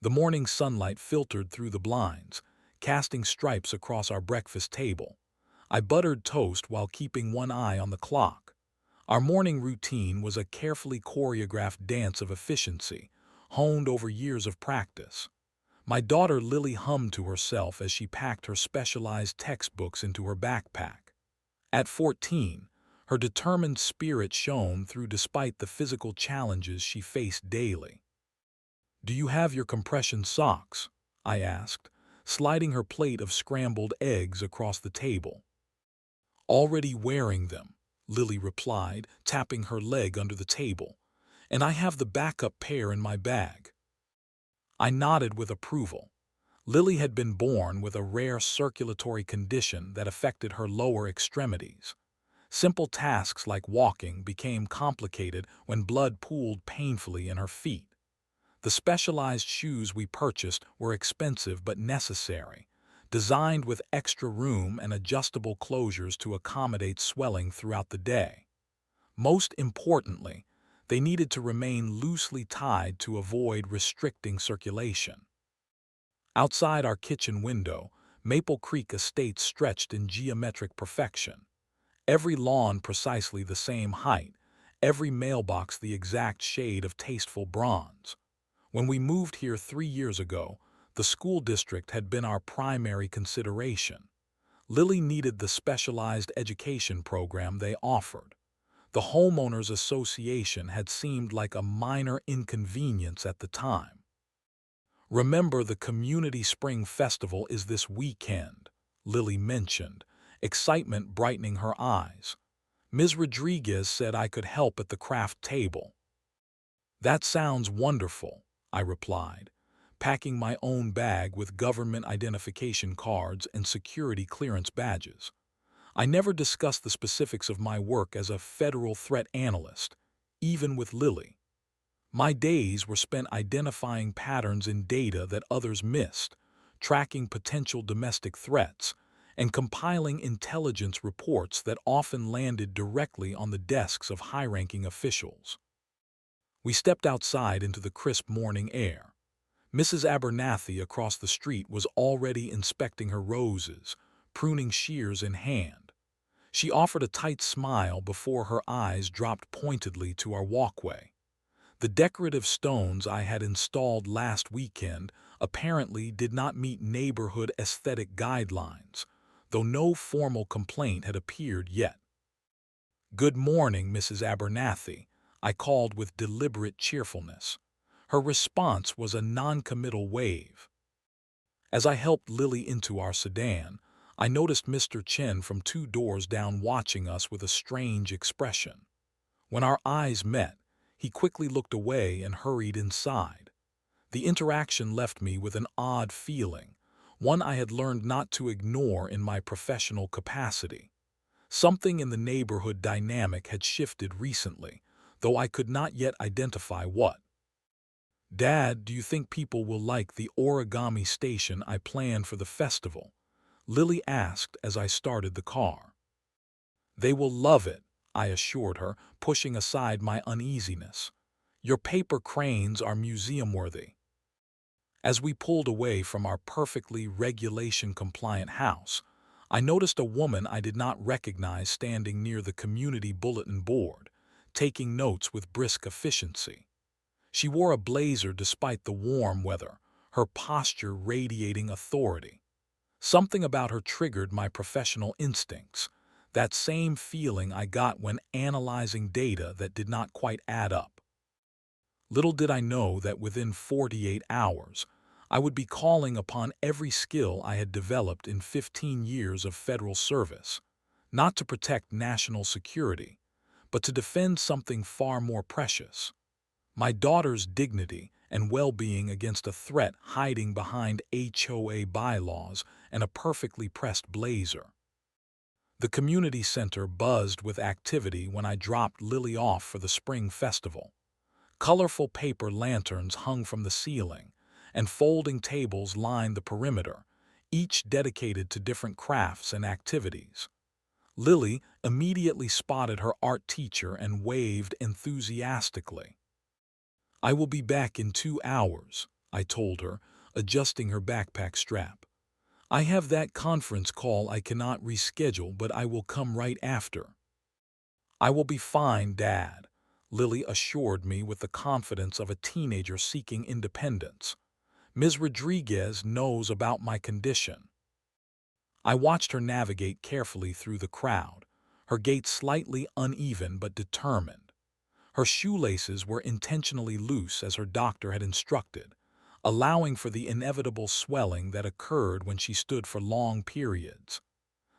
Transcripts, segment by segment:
The morning sunlight filtered through the blinds, casting stripes across our breakfast table. I buttered toast while keeping one eye on the clock. Our morning routine was a carefully choreographed dance of efficiency, honed over years of practice. My daughter Lily hummed to herself as she packed her specialized textbooks into her backpack. At 14, her determined spirit shone through despite the physical challenges she faced daily. "Do you have your compression socks?" I asked, sliding her plate of scrambled eggs across the table. "Already wearing them," Lily replied, tapping her leg under the table. "And I have the backup pair in my bag." I nodded with approval. Lily had been born with a rare circulatory condition that affected her lower extremities. Simple tasks like walking became complicated when blood pooled painfully in her feet. The specialized shoes we purchased were expensive but necessary, designed with extra room and adjustable closures to accommodate swelling throughout the day. Most importantly, they needed to remain loosely tied to avoid restricting circulation. Outside our kitchen window, Maple Creek Estates stretched in geometric perfection. Every lawn precisely the same height, every mailbox the exact shade of tasteful bronze. When we moved here 3 years ago, the school district had been our primary consideration. Lily needed the specialized education program they offered. The homeowners association had seemed like a minor inconvenience at the time. "Remember, the Community Spring Festival is this weekend," Lily mentioned, excitement brightening her eyes. "Ms. Rodriguez said I could help at the craft table." "That sounds wonderful," I replied, packing my own bag with government identification cards and security clearance badges. I never discussed the specifics of my work as a federal threat analyst, even with Lily. My days were spent identifying patterns in data that others missed, tracking potential domestic threats, and compiling intelligence reports that often landed directly on the desks of high-ranking officials. We stepped outside into the crisp morning air. Mrs. Abernathy across the street was already inspecting her roses, pruning shears in hand. She offered a tight smile before her eyes dropped pointedly to our walkway. The decorative stones I had installed last weekend apparently did not meet neighborhood aesthetic guidelines, though no formal complaint had appeared yet. "Good morning, Mrs. Abernathy," I called with deliberate cheerfulness. Her response was a noncommittal wave. As I helped Lily into our sedan, I noticed Mr. Chen from 2 doors down watching us with a strange expression. When our eyes met, he quickly looked away and hurried inside. The interaction left me with an odd feeling, one I had learned not to ignore in my professional capacity. Something in the neighborhood dynamic had shifted recently, though I could not yet identify what. "Dad, do you think people will like the origami station I planned for the festival?" Lily asked as I started the car. "They will love it," I assured her, pushing aside my uneasiness. "Your paper cranes are museum-worthy." As we pulled away from our perfectly regulation-compliant house, I noticed a woman I did not recognize standing near the community bulletin board, taking notes with brisk efficiency. She wore a blazer despite the warm weather, her posture radiating authority. Something about her triggered my professional instincts, that same feeling I got when analyzing data that did not quite add up. Little did I know that within 48 hours, I would be calling upon every skill I had developed in 15 years of federal service, not to protect national security, but to defend something far more precious: my daughter's dignity and well-being against a threat hiding behind HOA bylaws and a perfectly pressed blazer. The community center buzzed with activity when I dropped Lily off for the spring festival. Colorful paper lanterns hung from the ceiling, and folding tables lined the perimeter, each dedicated to different crafts and activities. Lily immediately spotted her art teacher and waved enthusiastically. "I will be back in 2 hours," I told her, adjusting her backpack strap. "I have that conference call I cannot reschedule, but I will come right after." "I will be fine, Dad," Lily assured me with the confidence of a teenager seeking independence. "Ms. Rodriguez knows about my condition." I watched her navigate carefully through the crowd, her gait slightly uneven but determined. Her shoelaces were intentionally loose as her doctor had instructed, allowing for the inevitable swelling that occurred when she stood for long periods.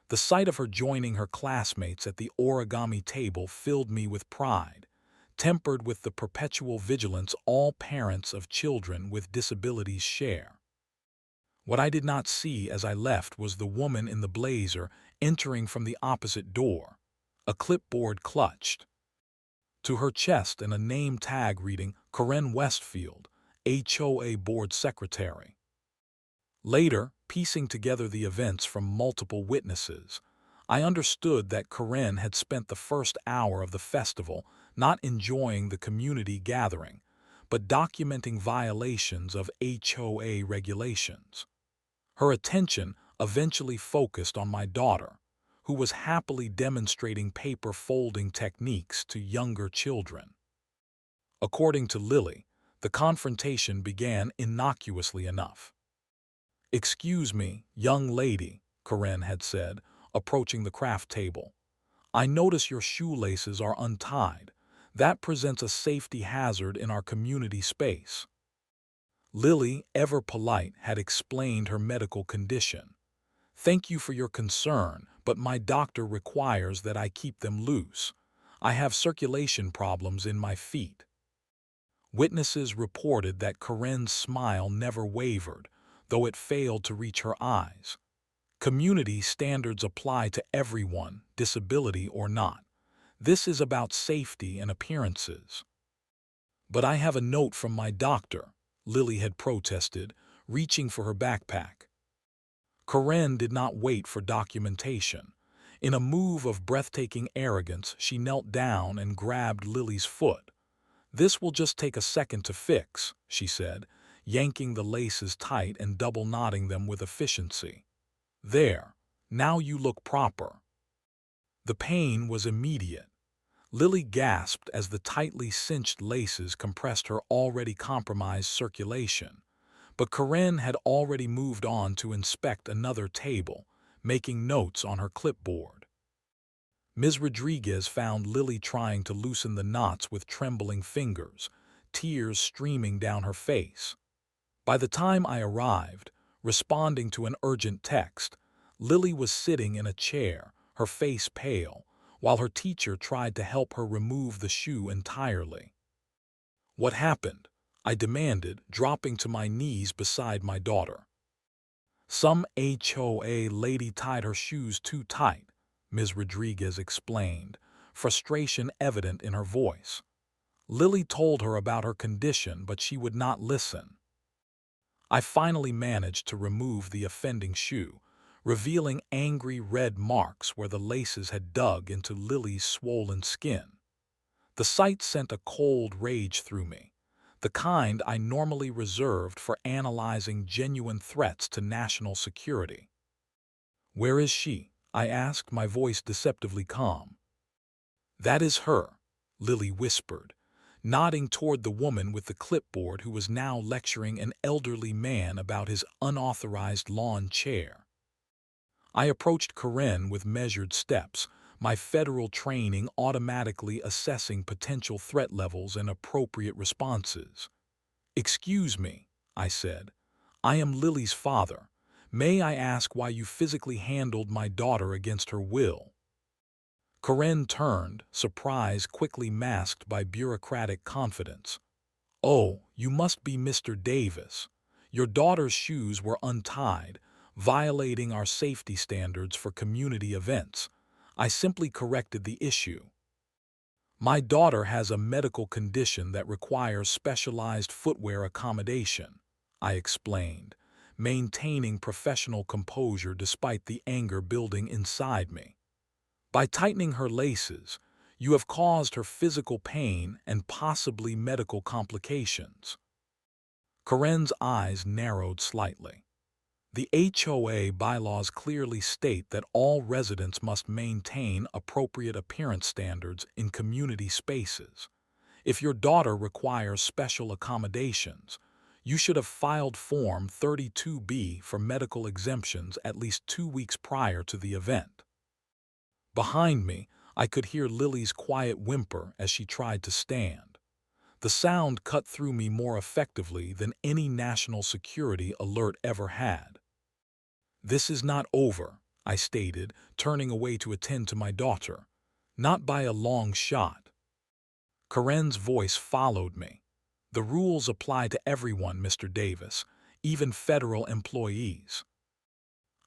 The sight of her joining her classmates at the origami table filled me with pride, tempered with the perpetual vigilance all parents of children with disabilities share. What I did not see as I left was the woman in the blazer entering from the opposite door, a clipboard clutched to her chest and a name tag reading Corinne Westfield, HOA Board Secretary. Later, piecing together the events from multiple witnesses, I understood that Corinne had spent the first hour of the festival not enjoying the community gathering, but documenting violations of HOA regulations. Her attention eventually focused on my daughter, who was happily demonstrating paper folding techniques to younger children. According to Lily, the confrontation began innocuously enough. "Excuse me, young lady," Corinne had said, approaching the craft table. "I notice your shoelaces are untied. That presents a safety hazard in our community space." Lily, ever polite, had explained her medical condition. "Thank you for your concern, but my doctor requires that I keep them loose. I have circulation problems in my feet." Witnesses reported that Corinne's smile never wavered, though it failed to reach her eyes. Community standards apply to everyone, disability or not. This is about safety and appearances. "But I have a note from my doctor," Lily had protested, reaching for her backpack. Corinne did not wait for documentation. In a move of breathtaking arrogance, she knelt down and grabbed Lily's foot. "This will just take a second to fix," she said, yanking the laces tight and double knotting them with efficiency. "There, now you look proper." The pain was immediate. Lily gasped as the tightly cinched laces compressed her already compromised circulation. But Corinne had already moved on to inspect another table, making notes on her clipboard. Ms. Rodriguez found Lily trying to loosen the knots with trembling fingers, tears streaming down her face. By the time I arrived, responding to an urgent text, Lily was sitting in a chair, her face pale, while her teacher tried to help her remove the shoe entirely. "What happened?" I demanded, dropping to my knees beside my daughter. "Some HOA lady tied her shoes too tight," Ms. Rodriguez explained, frustration evident in her voice. Lily told her about her condition, but she would not listen. I finally managed to remove the offending shoe, revealing angry red marks where the laces had dug into Lily's swollen skin. The sight sent a cold rage through me, the kind I normally reserved for analyzing genuine threats to national security. "Where is she?" I asked, my voice deceptively calm. "That is her," Lily whispered, nodding toward the woman with the clipboard who was now lecturing an elderly man about his unauthorized lawn chair. I approached Corinne with measured steps, my federal training automatically assessing potential threat levels and appropriate responses. "Excuse me," I said. "I am Lily's father. May I ask why you physically handled my daughter against her will?" Corinne turned, surprise quickly masked by bureaucratic confidence. "Oh, you must be Mr. Davis. Your daughter's shoes were untied, violating our safety standards for community events. I simply corrected the issue." "My daughter has a medical condition that requires specialized footwear accommodation," I explained, maintaining professional composure despite the anger building inside me. "By tightening her laces, you have caused her physical pain and possibly medical complications." Corinne's eyes narrowed slightly. The HOA bylaws clearly state that all residents must maintain appropriate appearance standards in community spaces. If your daughter requires special accommodations, you should have filed Form 32B for medical exemptions at least 2 weeks prior to the event. Behind me, I could hear Lily's quiet whimper as she tried to stand. The sound cut through me more effectively than any national security alert ever had. "This is not over," I stated, turning away to attend to my daughter. "Not by a long shot." Corinne's voice followed me. "The rules apply to everyone, Mr. Davis, even federal employees."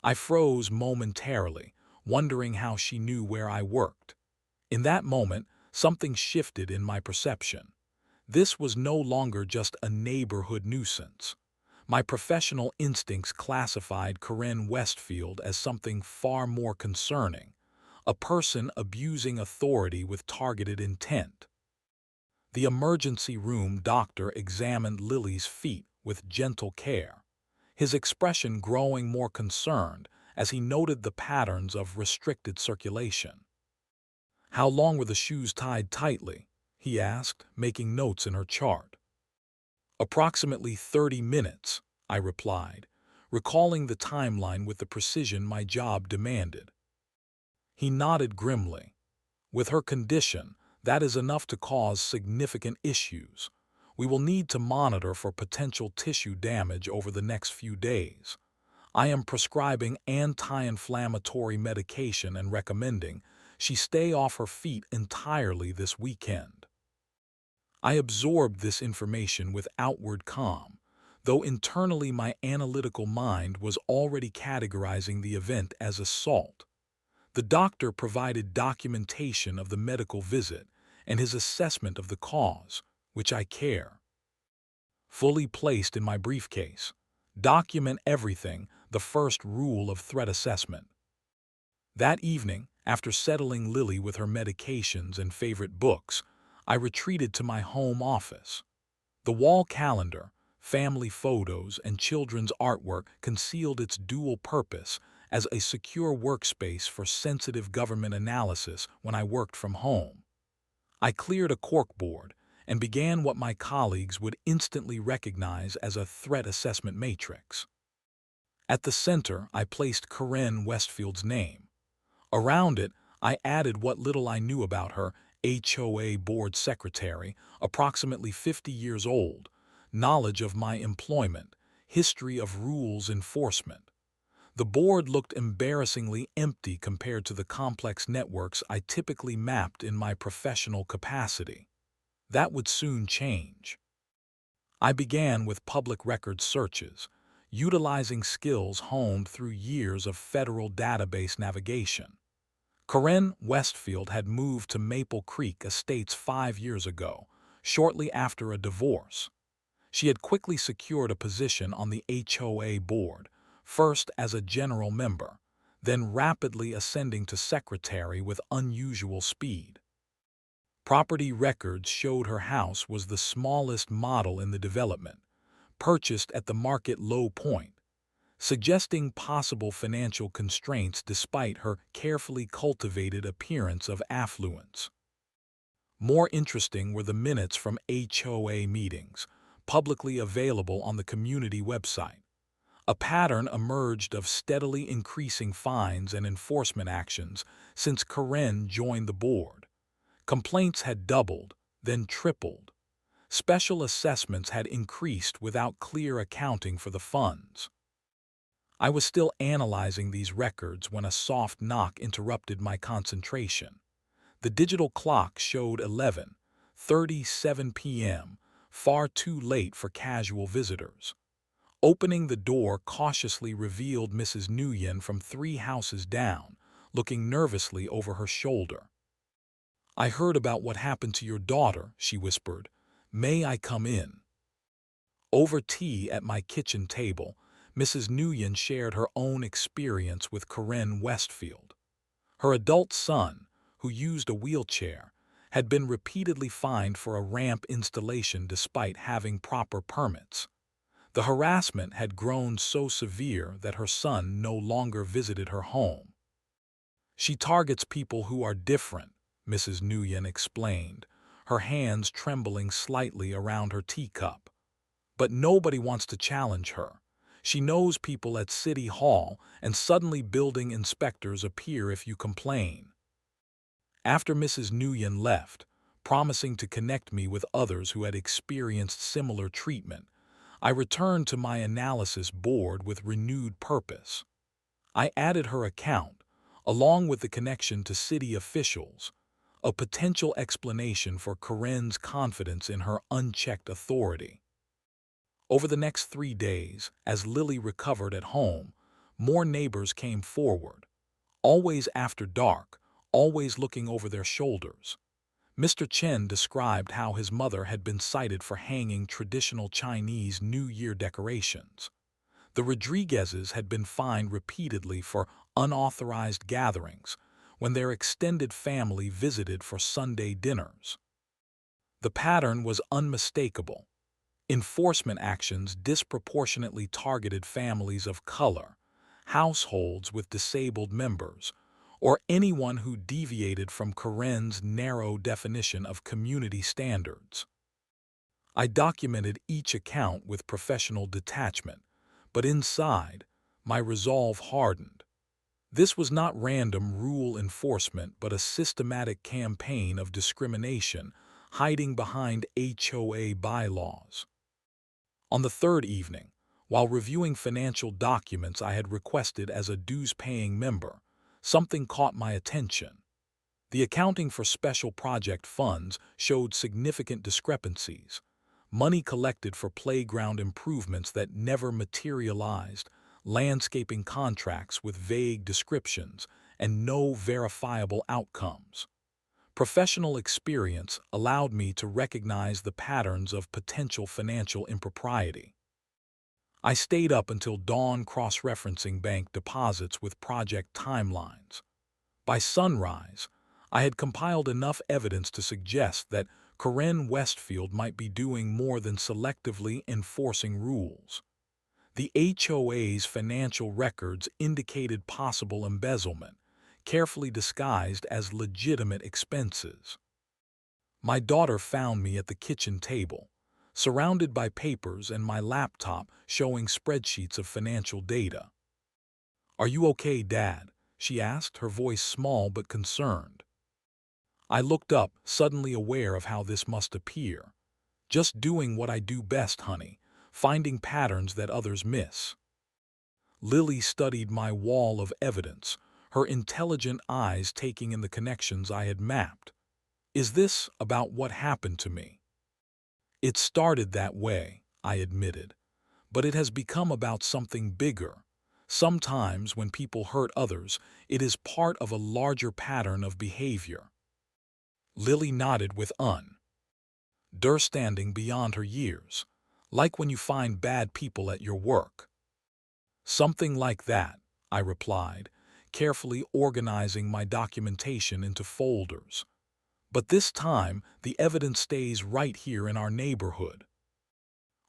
I froze momentarily, wondering how she knew where I worked. In that moment, something shifted in my perception. This was no longer just a neighborhood nuisance. My professional instincts classified Corinne Westfield as something far more concerning, a person abusing authority with targeted intent. The emergency room doctor examined Lily's feet with gentle care, his expression growing more concerned as he noted the patterns of restricted circulation. "How long were the shoes tied tightly?" he asked, making notes in her chart. "Approximately 30 minutes," I replied, recalling the timeline with the precision my job demanded. He nodded grimly. "With her condition, that is enough to cause significant issues. We will need to monitor for potential tissue damage over the next few days. I am prescribing anti-inflammatory medication and recommending she stay off her feet entirely this weekend." I absorbed this information with outward calm, though internally my analytical mind was already categorizing the event as assault. The doctor provided documentation of the medical visit and his assessment of the cause, which I care. Fully placed in my briefcase. Document everything, the first rule of threat assessment. That evening, after settling Lily with her medications and favorite books, I retreated to my home office. The wall calendar, family photos, and children's artwork concealed its dual purpose as a secure workspace for sensitive government analysis when I worked from home. I cleared a corkboard and began what my colleagues would instantly recognize as a threat assessment matrix. At the center, I placed Corinne Westfield's name. Around it, I added what little I knew about her: HOA board secretary, approximately 50 years old, knowledge of my employment, history of rules enforcement. The board looked embarrassingly empty compared to the complex networks I typically mapped in my professional capacity. That would soon change. I began with public record searches, utilizing skills honed through years of federal database navigation. Corinne Westfield had moved to Maple Creek Estates 5 years ago, shortly after a divorce. She had quickly secured a position on the HOA board, first as a general member, then rapidly ascending to secretary with unusual speed. Property records showed her house was the smallest model in the development, purchased at the market low point, suggesting possible financial constraints despite her carefully cultivated appearance of affluence. More interesting were the minutes from HOA meetings, publicly available on the community website. A pattern emerged of steadily increasing fines and enforcement actions since Corinne joined the board. Complaints had doubled, then tripled. Special assessments had increased without clear accounting for the funds. I was still analyzing these records when a soft knock interrupted my concentration. The digital clock showed 11:37 p.m., far too late for casual visitors. Opening the door cautiously revealed Mrs. Nguyen from 3 houses down, looking nervously over her shoulder. "I heard about what happened to your daughter," she whispered. "May I come in?" Over tea at my kitchen table, Mrs. Nguyen shared her own experience with Corinne Westfield. Her adult son, who used a wheelchair, had been repeatedly fined for a ramp installation despite having proper permits. The harassment had grown so severe that her son no longer visited her home. "She targets people who are different," Mrs. Nguyen explained, her hands trembling slightly around her teacup. "But nobody wants to challenge her. She knows people at City Hall, and suddenly building inspectors appear if you complain." After Mrs. Nguyen left, promising to connect me with others who had experienced similar treatment, I returned to my analysis board with renewed purpose. I added her account, along with the connection to city officials, a potential explanation for Corinne's confidence in her unchecked authority. Over the next 3 days, as Lily recovered at home, more neighbors came forward, always after dark, always looking over their shoulders. Mr. Chen described how his mother had been cited for hanging traditional Chinese New Year decorations. The Rodriguezes had been fined repeatedly for unauthorized gatherings when their extended family visited for Sunday dinners. The pattern was unmistakable. Enforcement actions disproportionately targeted families of color, households with disabled members, or anyone who deviated from Corinne's narrow definition of community standards. I documented each account with professional detachment, but inside, my resolve hardened. This was not random rule enforcement but a systematic campaign of discrimination hiding behind HOA bylaws. On the third evening, while reviewing financial documents I had requested as a dues-paying member, something caught my attention. The accounting for special project funds showed significant discrepancies. Money collected for playground improvements that never materialized, landscaping contracts with vague descriptions, and no verifiable outcomes. Professional experience allowed me to recognize the patterns of potential financial impropriety. I stayed up until dawn cross-referencing bank deposits with project timelines. By sunrise, I had compiled enough evidence to suggest that Corinne Westfield might be doing more than selectively enforcing rules. The HOA's financial records indicated possible embezzlement, carefully disguised as legitimate expenses. My daughter found me at the kitchen table, surrounded by papers and my laptop showing spreadsheets of financial data. "Are you okay, Dad?" she asked, her voice small but concerned. I looked up, suddenly aware of how this must appear. "Just doing what I do best, honey, finding patterns that others miss." Lily studied my wall of evidence, her intelligent eyes taking in the connections I had mapped. "Is this about what happened to me?" "It started that way," I admitted, "but it has become about something bigger. Sometimes when people hurt others, it is part of a larger pattern of behavior." Lily nodded with understanding beyond her years, "Like when you find bad people at your work." "Something like that," I replied, carefully organizing my documentation into folders. "But this time, the evidence stays right here in our neighborhood."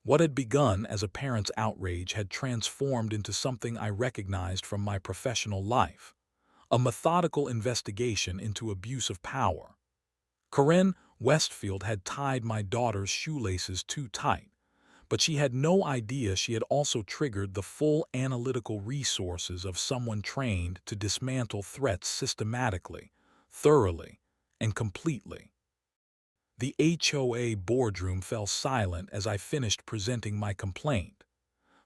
What had begun as a parent's outrage had transformed into something I recognized from my professional life, a methodical investigation into abuse of power. Corinne Westfield had tied my daughter's shoelaces too tight, but she had no idea she had also triggered the full analytical resources of someone trained to dismantle threats systematically, thoroughly, and completely. The HOA boardroom fell silent as I finished presenting my complaint.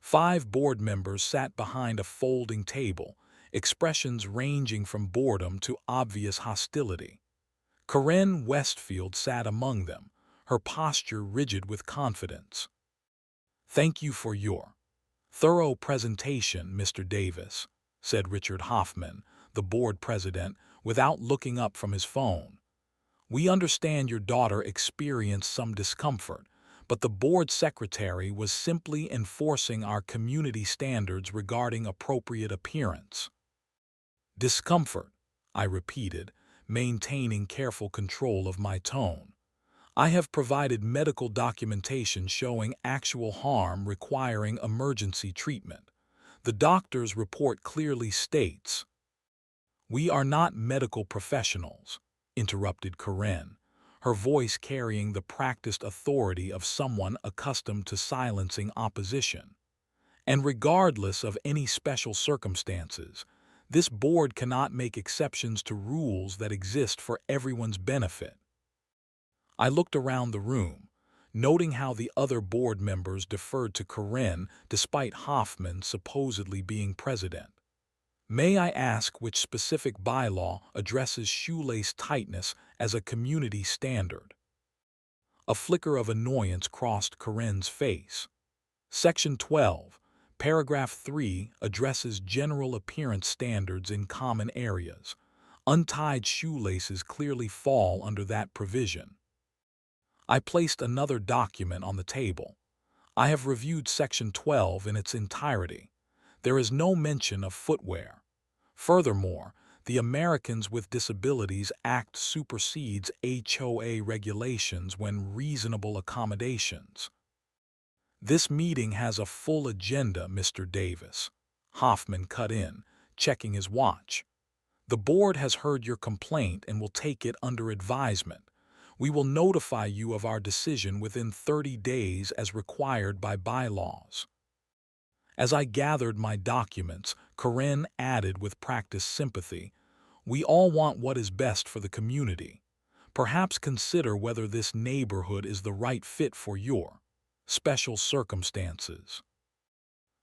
5 board members sat behind a folding table, expressions ranging from boredom to obvious hostility. Corinne Westfield sat among them, her posture rigid with confidence. "Thank you for your thorough presentation, Mr. Davis," said Richard Hoffman, the board president, without looking up from his phone. "We understand your daughter experienced some discomfort, but the board secretary was simply enforcing our community standards regarding appropriate appearance." "Discomfort," I repeated, maintaining careful control of my tone. I have provided medical documentation showing actual harm requiring emergency treatment. The doctor's report clearly states, "We are not medical professionals," interrupted Corinne, her voice carrying the practiced authority of someone accustomed to silencing opposition. "And regardless of any special circumstances, this board cannot make exceptions to rules that exist for everyone's benefit." I looked around the room, noting how the other board members deferred to Corinne despite Hoffman supposedly being president. "May I ask which specific bylaw addresses shoelace tightness as a community standard?" A flicker of annoyance crossed Corinne's face. Section 12, Paragraph 3 addresses general appearance standards in common areas. Untied shoelaces clearly fall under that provision. I placed another document on the table. I have reviewed Section 12 in its entirety. There is no mention of footwear. Furthermore, the Americans with Disabilities Act supersedes HOA regulations when reasonable accommodations. "This meeting has a full agenda, Mr. Davis," Hoffman cut in, checking his watch. "The board has heard your complaint and will take it under advisement. We will notify you of our decision within 30 days as required by bylaws." As I gathered my documents, Corinne added with practiced sympathy, "We all want what is best for the community. Perhaps consider whether this neighborhood is the right fit for your special circumstances."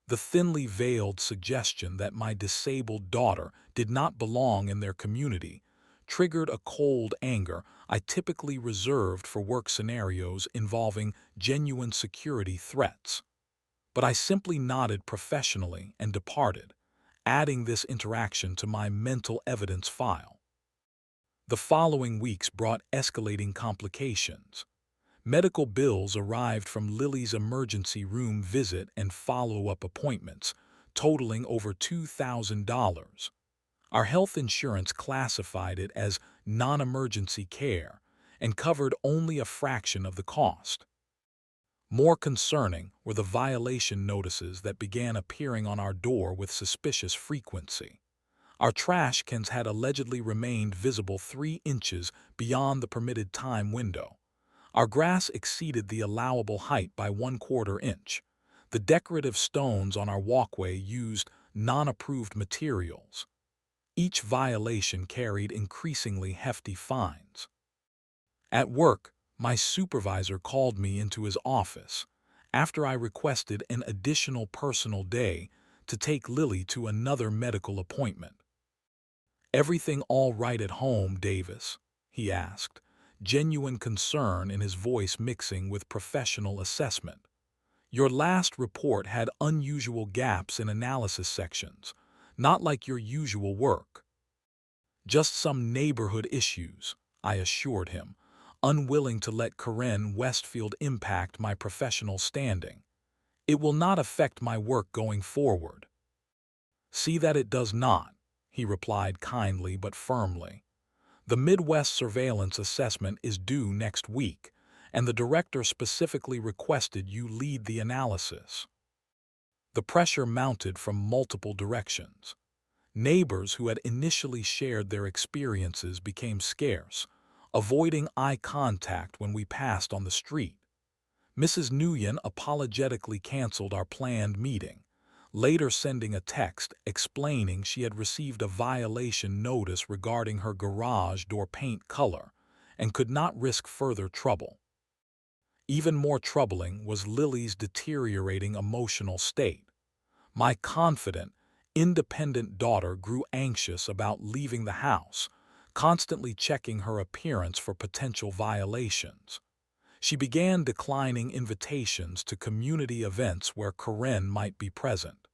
The thinly veiled suggestion that my disabled daughter did not belong in their community triggered a cold anger I typically reserved for work scenarios involving genuine security threats. But I simply nodded professionally and departed, adding this interaction to my mental evidence file. The following weeks brought escalating complications. Medical bills arrived from Lily's emergency room visit and follow-up appointments, totaling over $2,000. Our health insurance classified it as non-emergency care and covered only a fraction of the cost. More concerning were the violation notices that began appearing on our door with suspicious frequency. Our trash cans had allegedly remained visible 3 inches beyond the permitted time window. Our grass exceeded the allowable height by 1/4 inch. The decorative stones on our walkway used non-approved materials. Each violation carried increasingly hefty fines. At work, my supervisor called me into his office after I requested an additional personal day to take Lily to another medical appointment. "Everything all right at home, Davis?" he asked, genuine concern in his voice mixing with professional assessment. "Your last report had unusual gaps in analysis sections, not like your usual work." "Just some neighborhood issues," I assured him, unwilling to let Corinne Westfield impact my professional standing. "It will not affect my work going forward." "See that it does not," he replied kindly but firmly. "The Midwest surveillance assessment is due next week, and the director specifically requested you lead the analysis." The pressure mounted from multiple directions. Neighbors who had initially shared their experiences became scarce, avoiding eye contact when we passed on the street. Mrs. Nguyen apologetically canceled our planned meeting, later sending a text explaining she had received a violation notice regarding her garage door paint color and could not risk further trouble. Even more troubling was Lily's deteriorating emotional state. My confident, independent daughter grew anxious about leaving the house, constantly checking her appearance for potential violations. She began declining invitations to community events where Corinne might be present.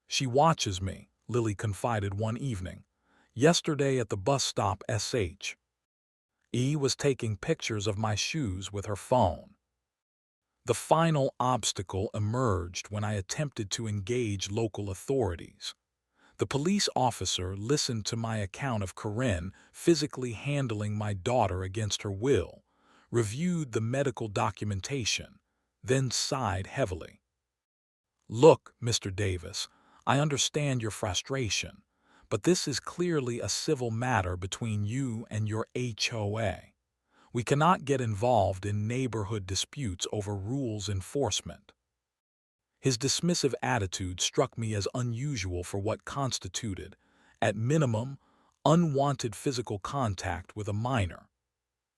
"She watches me," Lily confided one evening. "Yesterday at the bus stop SHE was taking pictures of my shoes with her phone." The final obstacle emerged when I attempted to engage local authorities. The police officer listened to my account of Corinne physically handling my daughter against her will, reviewed the medical documentation, then sighed heavily. "Look, Mr. Davis, I understand your frustration, but this is clearly a civil matter between you and your HOA. We cannot get involved in neighborhood disputes over rules enforcement." His dismissive attitude struck me as unusual for what constituted, at minimum, unwanted physical contact with a minor.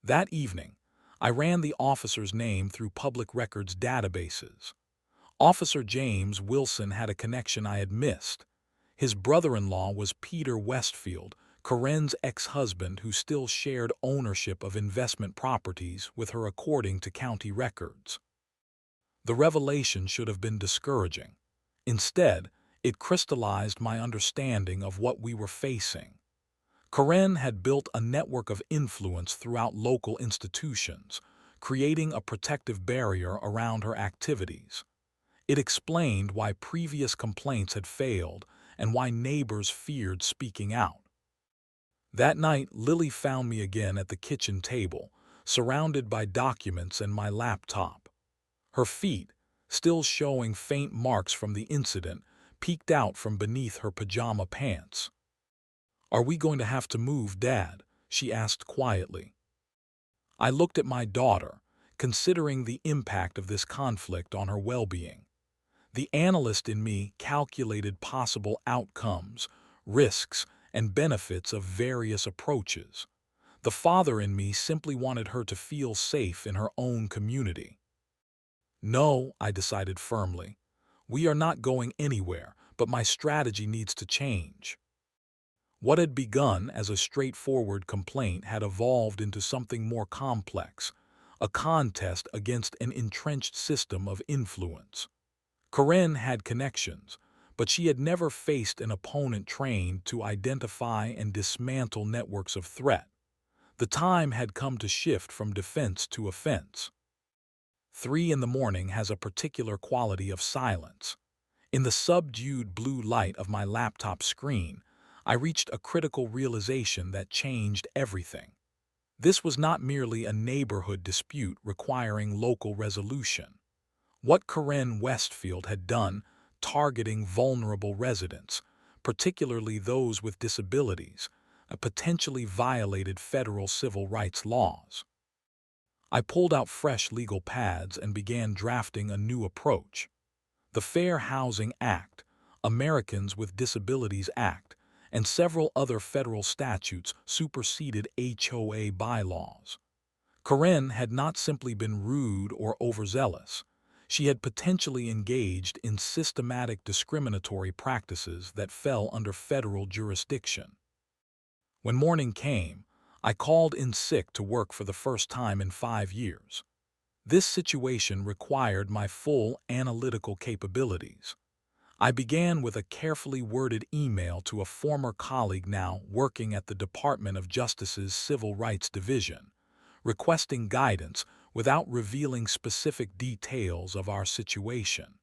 That evening, I ran the officer's name through public records databases. Officer James Wilson had a connection I had missed. His brother-in-law was Peter Westfield, Corinne's ex-husband who still shared ownership of investment properties with her according to county records. The revelation should have been discouraging. Instead, it crystallized my understanding of what we were facing. Corinne had built a network of influence throughout local institutions, creating a protective barrier around her activities. It explained why previous complaints had failed and why neighbors feared speaking out. That night, Lily found me again at the kitchen table, surrounded by documents and my laptop. Her feet, still showing faint marks from the incident, peeked out from beneath her pajama pants. "Are we going to have to move, Dad?" she asked quietly. I looked at my daughter, considering the impact of this conflict on her well-being. The analyst in me calculated possible outcomes, risks, and benefits of various approaches. The father in me simply wanted her to feel safe in her own community. "No," I decided firmly. "We are not going anywhere, but my strategy needs to change." What had begun as a straightforward complaint had evolved into something more complex, a contest against an entrenched system of influence. Corinne had connections, but she had never faced an opponent trained to identify and dismantle networks of threat. The time had come to shift from defense to offense. 3 in the morning has a particular quality of silence. In the subdued blue light of my laptop screen, I reached a critical realization that changed everything. This was not merely a neighborhood dispute requiring local resolution. What Corinne Westfield had done, targeting vulnerable residents, particularly those with disabilities, potentially violated federal civil rights laws. I pulled out fresh legal pads and began drafting a new approach. The Fair Housing Act, Americans with Disabilities Act, and several other federal statutes superseded HOA bylaws. Corinne had not simply been rude or overzealous. She had potentially engaged in systematic discriminatory practices that fell under federal jurisdiction. When morning came, I called in sick to work for the first time in 5 years. This situation required my full analytical capabilities. I began with a carefully worded email to a former colleague now working at the Department of Justice's Civil Rights Division, requesting guidance without revealing specific details of our situation.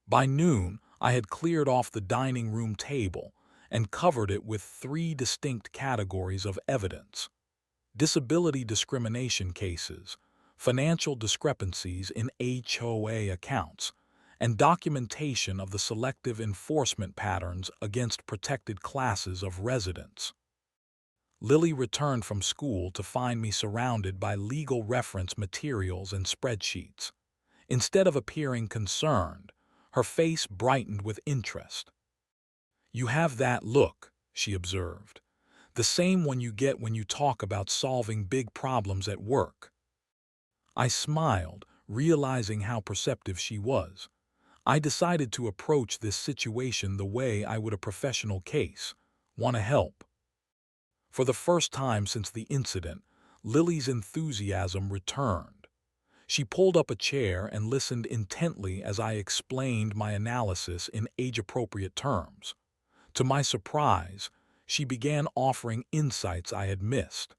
By noon, I had cleared off the dining room table and covered it with 3 distinct categories of evidence: disability discrimination cases, financial discrepancies in HOA accounts, and documentation of the selective enforcement patterns against protected classes of residents. Lily returned from school to find me surrounded by legal reference materials and spreadsheets. Instead of appearing concerned, her face brightened with interest. "You have that look," she observed. "The same one you get when you talk about solving big problems at work." I smiled, realizing how perceptive she was. I decided to approach this situation the way I would a professional case. "Want to help?" For the first time since the incident, Lily's enthusiasm returned. She pulled up a chair and listened intently as I explained my analysis in age-appropriate terms. To my surprise, she began offering insights I had missed.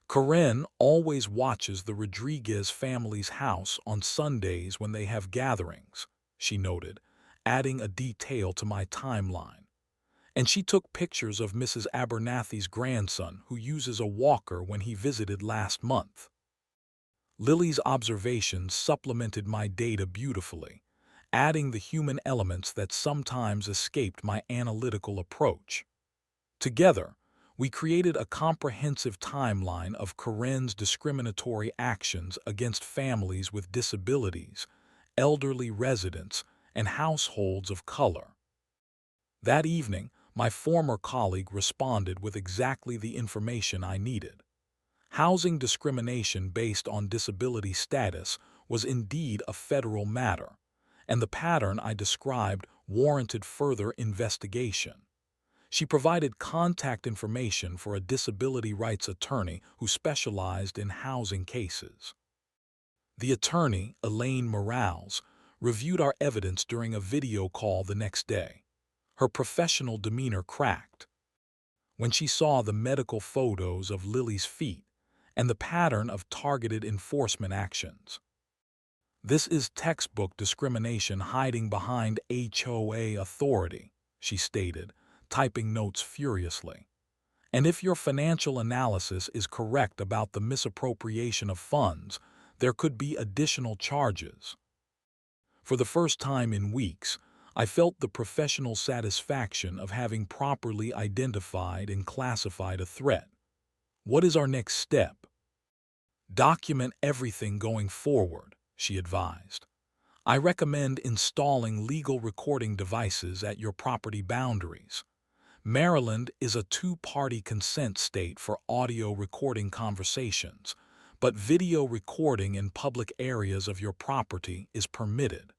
"Corinne always watches the Rodriguez family's house on Sundays when they have gatherings," she noted, adding a detail to my timeline. "And she took pictures of Mrs. Abernathy's grandson who uses a walker when he visited last month." Lily's observations supplemented my data beautifully, adding the human elements that sometimes escaped my analytical approach. Together, we created a comprehensive timeline of Corinne's discriminatory actions against families with disabilities, elderly residents, and households of color. That evening, my former colleague responded with exactly the information I needed. Housing discrimination based on disability status was indeed a federal matter, and the pattern I described warranted further investigation. She provided contact information for a disability rights attorney who specialized in housing cases. The attorney, Elaine Morales, reviewed our evidence during a video call the next day. Her professional demeanor cracked when she saw the medical photos of Lily's feet and the pattern of targeted enforcement actions. "This is textbook discrimination hiding behind HOA authority," she stated, typing notes furiously. "And if your financial analysis is correct about the misappropriation of funds, there could be additional charges." For the first time in weeks, I felt the professional satisfaction of having properly identified and classified a threat. "What is our next step?" "Document everything going forward," she advised. "I recommend installing legal recording devices at your property boundaries. Maryland is a two-party consent state for audio recording conversations, but video recording in public areas of your property is permitted."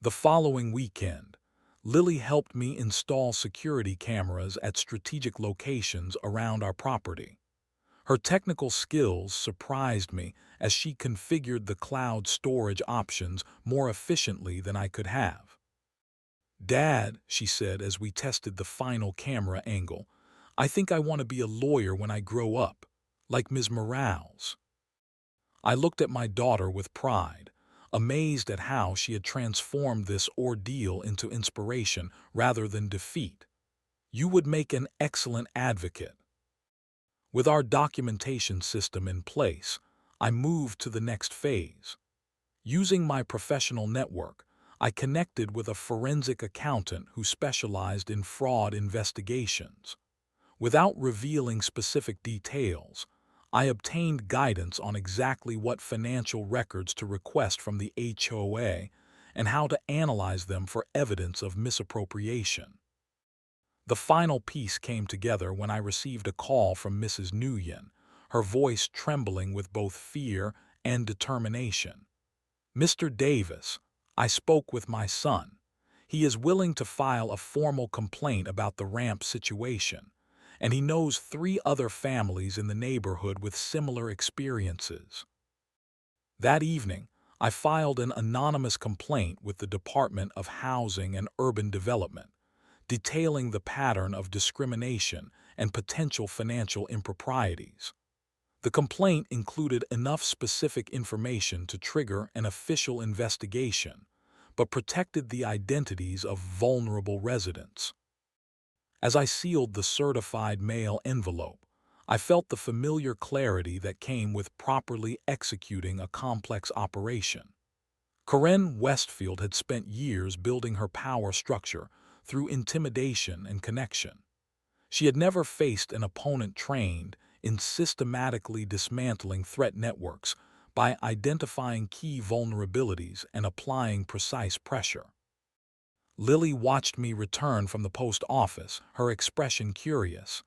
The following weekend, Lily helped me install security cameras at strategic locations around our property. Her technical skills surprised me as she configured the cloud storage options more efficiently than I could have. "Dad," she said as we tested the final camera angle, "I think I want to be a lawyer when I grow up, like Ms. Morales." I looked at my daughter with pride, amazed at how she had transformed this ordeal into inspiration rather than defeat. "You would make an excellent advocate." With our documentation system in place, I moved to the next phase. Using my professional network, I connected with a forensic accountant who specialized in fraud investigations. Without revealing specific details, I obtained guidance on exactly what financial records to request from the HOA and how to analyze them for evidence of misappropriation. The final piece came together when I received a call from Mrs. Nguyen, her voice trembling with both fear and determination. "Mr. Davis, I spoke with my son. He is willing to file a formal complaint about the ramp situation, and he knows 3 other families in the neighborhood with similar experiences." That evening, I filed an anonymous complaint with the Department of Housing and Urban Development, detailing the pattern of discrimination and potential financial improprieties. The complaint included enough specific information to trigger an official investigation, but protected the identities of vulnerable residents. As I sealed the certified mail envelope, I felt the familiar clarity that came with properly executing a complex operation. Corinne Westfield had spent years building her power structure through intimidation and connection. She had never faced an opponent trained in systematically dismantling threat networks by identifying key vulnerabilities and applying precise pressure. Lily watched me return from the post office, her expression curious.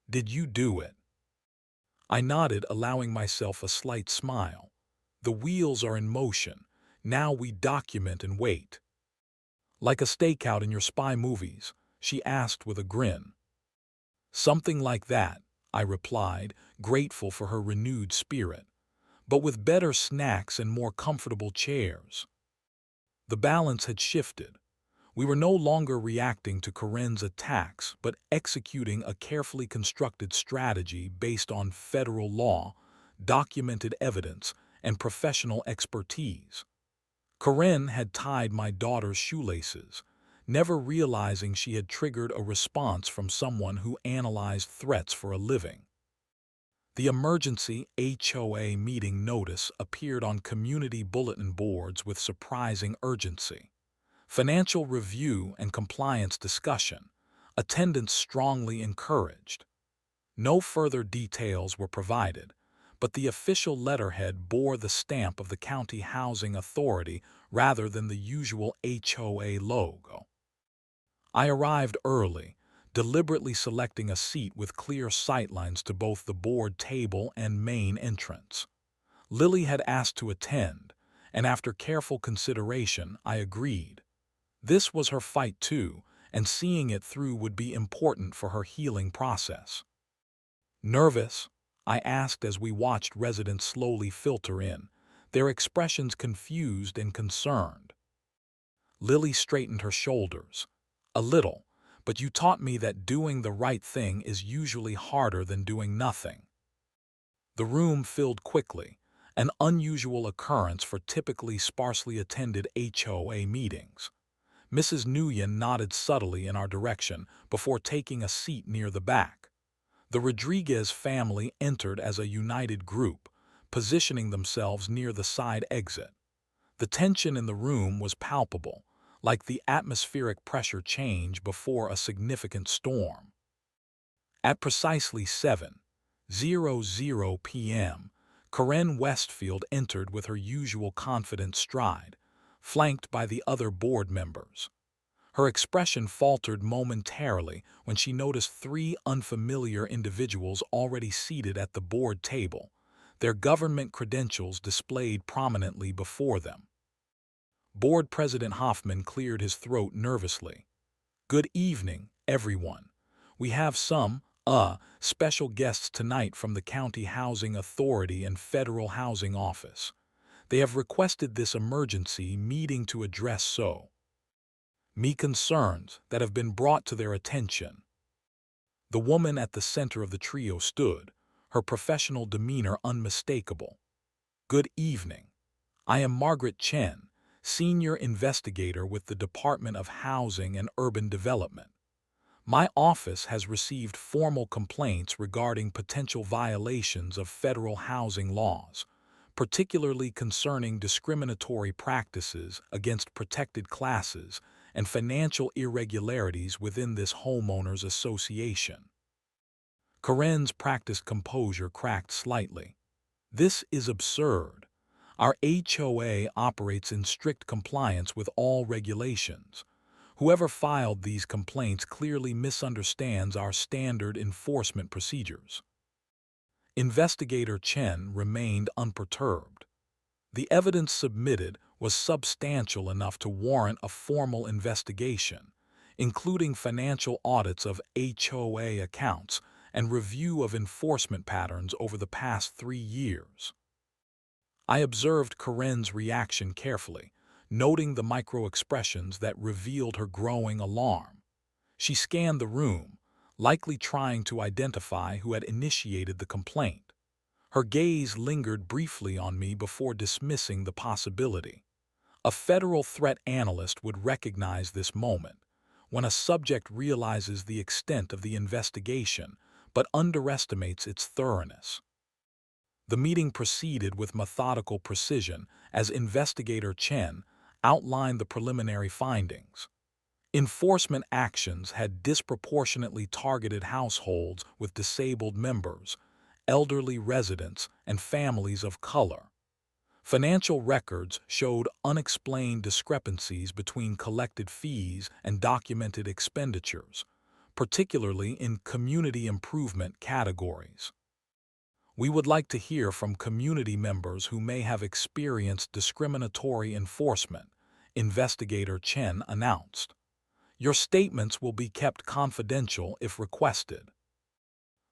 "Did you do it?" I nodded, allowing myself a slight smile. "The wheels are in motion. Now we document and wait." "Like a stakeout in your spy movies?" she asked with a grin. "Something like that," I replied, grateful for her renewed spirit, "but with better snacks and more comfortable chairs." The balance had shifted. We were no longer reacting to Corinne's attacks, but executing a carefully constructed strategy based on federal law, documented evidence, and professional expertise. Corinne had tied my daughter's shoelaces, never realizing she had triggered a response from someone who analyzed threats for a living. The emergency HOA meeting notice appeared on community bulletin boards with surprising urgency. Financial review and compliance discussion. Attendance strongly encouraged. No further details were provided, but the official letterhead bore the stamp of the County Housing Authority rather than the usual HOA logo. I arrived early, deliberately selecting a seat with clear sightlines to both the board table and main entrance. Lily had asked to attend, and after careful consideration, I agreed. This was her fight too, and seeing it through would be important for her healing process. Nervous? I asked as we watched residents slowly filter in, their expressions confused and concerned. Lily straightened her shoulders. A little, but you taught me that doing the right thing is usually harder than doing nothing. The room filled quickly, an unusual occurrence for typically sparsely attended HOA meetings. Mrs. Nguyen nodded subtly in our direction before taking a seat near the back. The Rodriguez family entered as a united group, positioning themselves near the side exit. The tension in the room was palpable, like the atmospheric pressure change before a significant storm. At precisely 7:00 p.m., Corinne Westfield entered with her usual confident stride, flanked by the other board members. Her expression faltered momentarily when she noticed three unfamiliar individuals already seated at the board table, their government credentials displayed prominently before them. Board President Hoffman cleared his throat nervously. "Good evening, everyone. We have some, special guests tonight from the County Housing Authority and Federal Housing Office. They have requested this emergency meeting to address me concerns that have been brought to their attention." The woman at the center of the trio stood, her professional demeanor unmistakable. "Good evening. I am Margaret Chen, Senior Investigator with the Department of Housing and Urban Development. My office has received formal complaints regarding potential violations of federal housing laws, particularly concerning discriminatory practices against protected classes and financial irregularities within this homeowners association." Corinne's practiced composure cracked slightly. "This is absurd. Our HOA operates in strict compliance with all regulations. Whoever filed these complaints clearly misunderstands our standard enforcement procedures." Investigator Chen remained unperturbed. The evidence submitted was substantial enough to warrant a formal investigation, including financial audits of HOA accounts and review of enforcement patterns over the past 3 years. I observed Corinne's reaction carefully, noting the micro-expressions that revealed her growing alarm. She scanned the room, likely trying to identify who had initiated the complaint. Her gaze lingered briefly on me before dismissing the possibility. A federal threat analyst would recognize this moment, when a subject realizes the extent of the investigation but underestimates its thoroughness. The meeting proceeded with methodical precision as Investigator Chen outlined the preliminary findings. Enforcement actions had disproportionately targeted households with disabled members, elderly residents, and families of color. Financial records showed unexplained discrepancies between collected fees and documented expenditures, particularly in community improvement categories. "We would like to hear from community members who may have experienced discriminatory enforcement," Investigator Chen announced. "Your statements will be kept confidential if requested."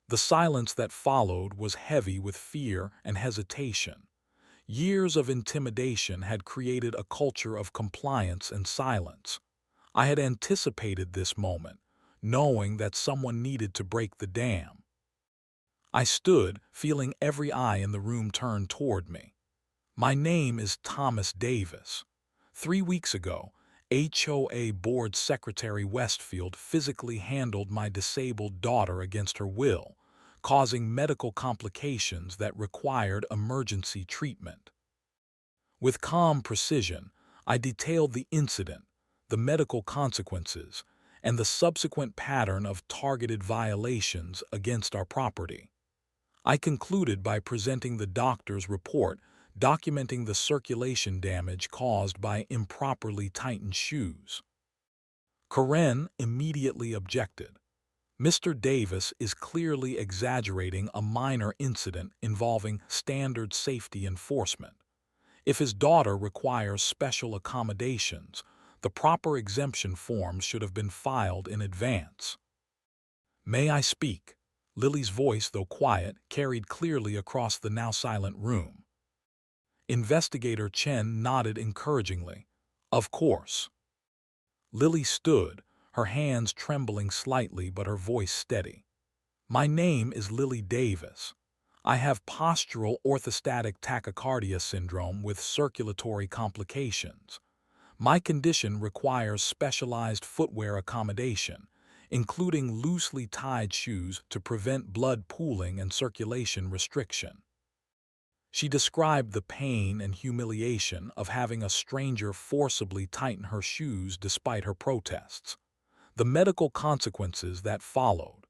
The silence that followed was heavy with fear and hesitation. Years of intimidation had created a culture of compliance and silence. I had anticipated this moment, knowing that someone needed to break the dam. I stood, feeling every eye in the room turn toward me. "My name is Thomas Davis. 3 weeks ago, HOA Board Secretary Westfield physically handled my disabled daughter against her will, causing medical complications that required emergency treatment. With calm precision, I detailed the incident, the medical consequences, and the subsequent pattern of targeted violations against our property. I concluded by presenting the doctor's report documenting the circulation damage caused by improperly tightened shoes. Karen immediately objected. Mr. Davis is clearly exaggerating a minor incident involving standard safety enforcement. If his daughter requires special accommodations, the proper exemption forms should have been filed in advance. "May I speak?" Lily's voice, though quiet, carried clearly across the now silent room. Investigator Chen nodded encouragingly. "Of course." Lily stood, her hands trembling slightly but her voice steady. "My name is Lily Davis. I have postural orthostatic tachycardia syndrome with circulatory complications. My condition requires specialized footwear accommodation, including loosely tied shoes to prevent blood pooling and circulation restriction." She described the pain and humiliation of having a stranger forcibly tighten her shoes despite her protests, the medical consequences that followed,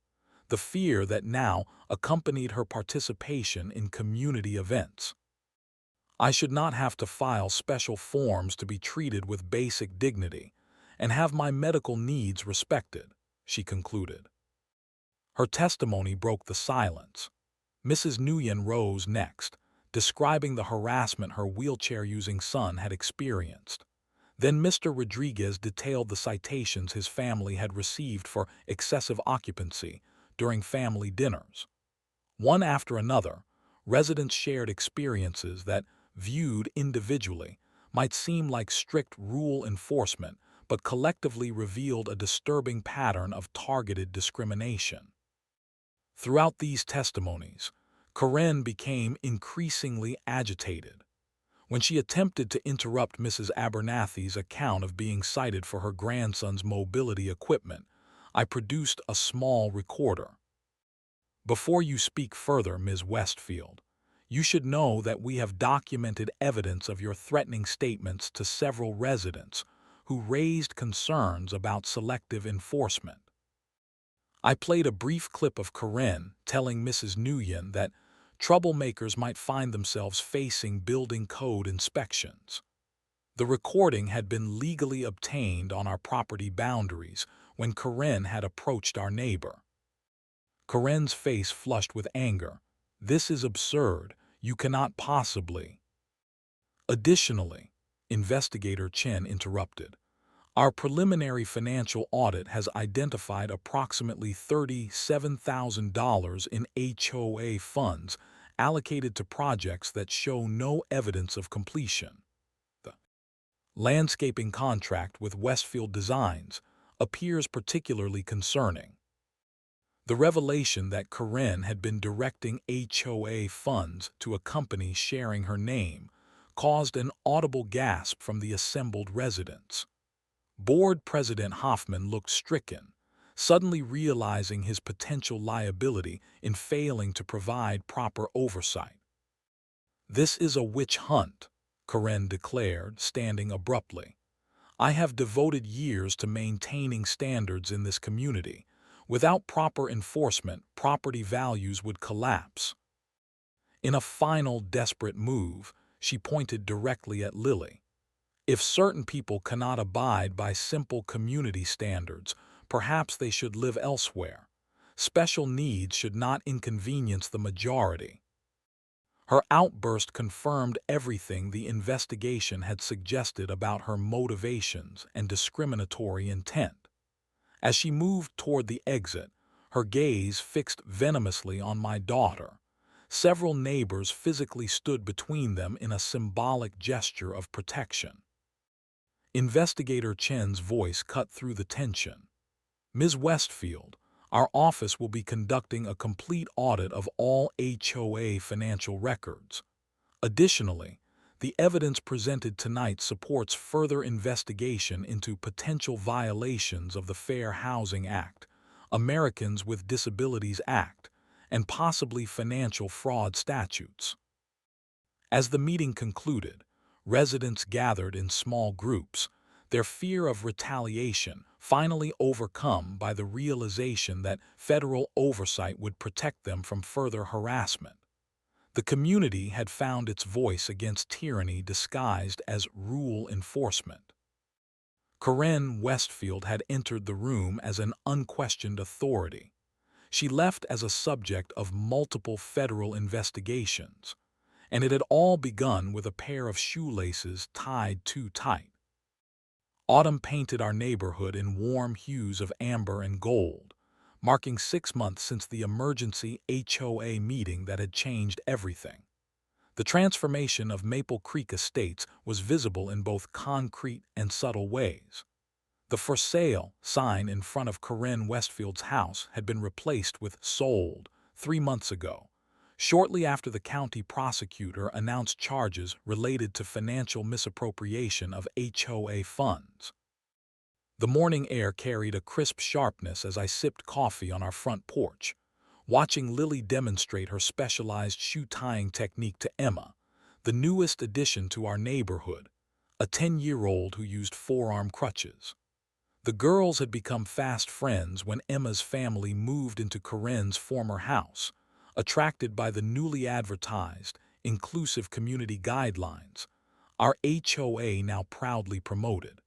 the fear that now accompanied her participation in community events. "I should not have to file special forms to be treated with basic dignity and have my medical needs respected," she concluded. Her testimony broke the silence. Mrs. Nguyen rose next, describing the harassment her wheelchair-using son had experienced. Then Mr. Rodriguez detailed the citations his family had received for excessive occupancy during family dinners. One after another, residents shared experiences that, viewed individually, might seem like strict rule enforcement, but collectively revealed a disturbing pattern of targeted discrimination. Throughout these testimonies, Karen became increasingly agitated. When she attempted to interrupt Mrs. Abernathy's account of being cited for her grandson's mobility equipment, I produced a small recorder. "Before you speak further, Ms. Westfield, you should know that we have documented evidence of your threatening statements to several residents who raised concerns about selective enforcement." I played a brief clip of Karen telling Mrs. Nguyen that troublemakers might find themselves facing building code inspections. The recording had been legally obtained on our property boundaries when Karen had approached our neighbor. Karen's face flushed with anger. "This is absurd. You cannot possibly." Additionally, Investigator Chen interrupted, "Our preliminary financial audit has identified approximately $37,000 in HOA funds allocated to projects that show no evidence of completion. The landscaping contract with Westfield Designs appears particularly concerning." The revelation that Karen had been directing HOA funds to a company sharing her name caused an audible gasp from the assembled residents. Board President Hoffman looked stricken, suddenly realizing his potential liability in failing to provide proper oversight. "This is a witch hunt," Karen declared, standing abruptly. "I have devoted years to maintaining standards in this community. Without proper enforcement, property values would collapse." In a final desperate move, she pointed directly at Lily. "If certain people cannot abide by simple community standards, perhaps they should live elsewhere. Special needs should not inconvenience the majority." Her outburst confirmed everything the investigation had suggested about her motivations and discriminatory intent. As she moved toward the exit, her gaze fixed venomously on my daughter. Several neighbors physically stood between them in a symbolic gesture of protection. Investigator Chen's voice cut through the tension. "Ms. Westfield, our office will be conducting a complete audit of all HOA financial records. Additionally, the evidence presented tonight supports further investigation into potential violations of the Fair Housing Act, Americans with Disabilities Act, and possibly financial fraud statutes. As the meeting concluded, residents gathered in small groups, their fear of retaliation finally overcome by the realization that federal oversight would protect them from further harassment. The community had found its voice against tyranny disguised as rule enforcement. Corinne Westfield had entered the room as an unquestioned authority. She left as a subject of multiple federal investigations, and it had all begun with a pair of shoelaces tied too tight. Autumn painted our neighborhood in warm hues of amber and gold, marking 6 months since the emergency HOA meeting that had changed everything. The transformation of Maple Creek Estates was visible in both concrete and subtle ways. The "For Sale" sign in front of Corinne Westfield's house had been replaced with "Sold" 3 months ago, shortly after the county prosecutor announced charges related to financial misappropriation of HOA funds. The morning air carried a crisp sharpness as I sipped coffee on our front porch, watching Lily demonstrate her specialized shoe-tying technique to Emma, the newest addition to our neighborhood, a 10-year-old who used forearm crutches. The girls had become fast friends when Emma's family moved into Corinne's former house, attracted by the newly advertised, inclusive community guidelines our HOA now proudly promoted.